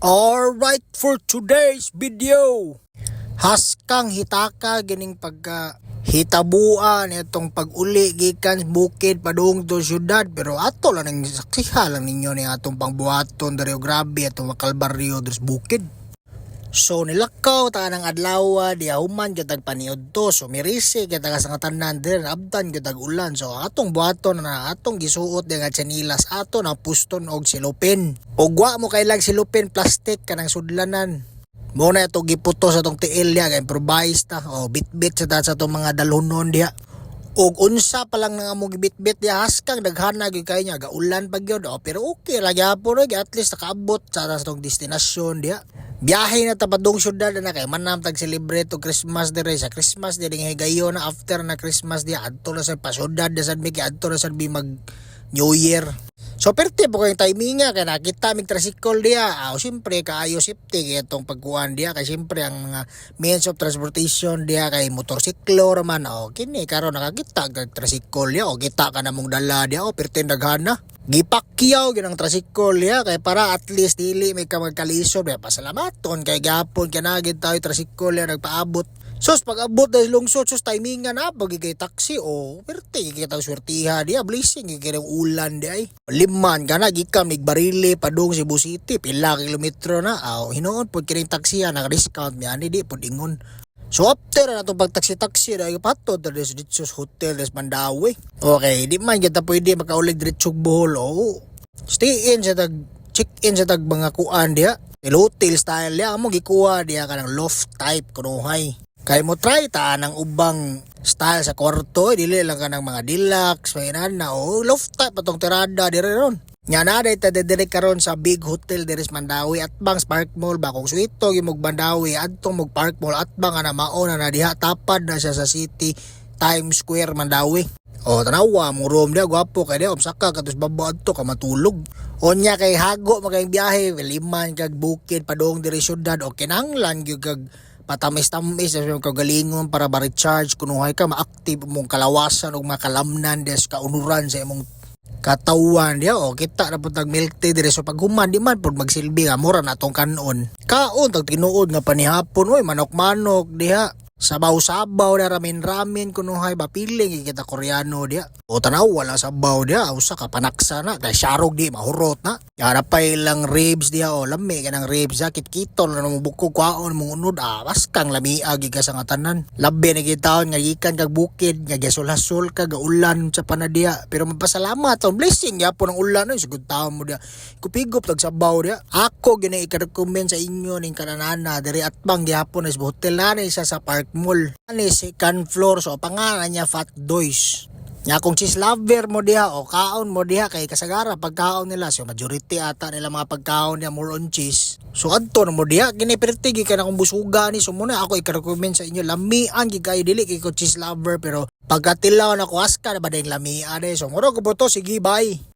Alright, for today's video, haskang hitaka gining pagka hitabuan itong pag-uli gikan bukid padung to syudad, pero ato lang ang saksiha lang ninyo ni atong pangbuhaton dari grabe atong makalbaryo dos bukid. So nilakaw ta ng adlaw di human gyud paniod to, so mirisi kita ka sa tanan din abdan gyud ulan. So atong buhaton na atong gisuot nga chanilas ato na puston og silupin. Og wa mo kailag silupin plastic kanang sudlanan. Mo na ito giputo sa tong tiil diha kay improvise ta o bitbit sa tong mga dalhonon diha. Og unsa pa lang nga mo gibitbit diha haskang daghana gyud kay nya gaulan pa gyud, pero okay ra gyapon at least nakaabot sa tong destinasyon diha. Biyahe na tapadong syudad na kay manam tag celebrate og Christmas dire sa Christmas dire nga higayon na after na Christmas diha adto na sa pasyudad sa mi adto na sa mag New Year. So perte po kayong timing nga kaya nakita mig tricycle diya. Siyempre kaayo safety kaya itong pagkuhan diya. Kaya siyempre ang mga means of transportation diya kay motorsiklo raman. Kini karon nakakita kag tricycle diya. Kita ka na mong dala diya. Perte naghana. Gipakyaw ginang tricycle diya. Kaya para at least dili may ka magkalisod. Pasalamaton kay gapon kaya nagid tayo tricycle diya nagpaabot. Sos pag-abot dahil lungsod sos timingan na pag kay taxi perte kita swertiha diya blessing kay ulan di ay liman kana gikan migbarili padung Cebu City pila kilometro na hinuon pud kining taxi naka-discount mi ani di pud ingon. So after na itong pag-taxi na patod na dito sa hotel des Mandawi. Okay, di man kita pwede makaulig diretsog Bohol stay in sa check in sa tag mga kuan diya hotel style diya mo gikuha diya kanang loft type kunuhay. Kaya mo try ta ng ubang style sa kwarto, dili lang ka ng mga deluxe, may na loft type patong tirada dire ron. Nya na day ta dire karon sa big hotel dire sa Mandawi at bang Spark Mall ba kung suito gimog Mandawi adtong mog Park Mall at bang ana mauna na diha tapad na siya sa City Times Square Mandawi. Tanawa mo room dia gwapo kay dia saka katus babo adto ka matulog. Nya kay hago magay biyahe liman kag bukid padong dire syudad kinahanglan gyud kag patamis-tamis sa kagalingon para ma-recharge kunuhay ka ma-active mong kalawasan o makalamnan des kaunuran sa imong katawan diya kita na putag milk tea dire so paghuman di man pud magsilbi nga mura na tong kanon kaon tag tinuod nga panihapon manok-manok diha sabaw-sabaw na ramen kunuhay ba piling kita Koreano diya tanaw wala sabaw diya usa ka panaksa na kay syarog di mahurot na yara pa ilang ribs diya lami kanang ribs kit-kitol na mo bukog kwaon mong unod was kang lamia giga sa tanan labi na gitaon nga gikan kag bukid nga gasul-hasol kag ulan sa panadiya pero mapasalamat on blessing gyapon ang ulan sugod taon mo diya kupigop tag sabaw diya ako gini i-recommend sa inyo ning kananana diri atbang gyapon sa hotel na isa sa Park Mall. Ani second floor so pangalan niya Fat Doys. Nya kung cheese lover mo diha kaon mo diha kay kasagara pagkaon nila so majority ata nila mga pagkaon niya more on cheese. So adto na mo diha ginipertigi ka na kung busuga ni so muna ako i-recommend sa inyo lamian gigay dili kay ko cheese lover pero pagkatilaw na ko aska na ba ding lamian so muro ko boto sige bye.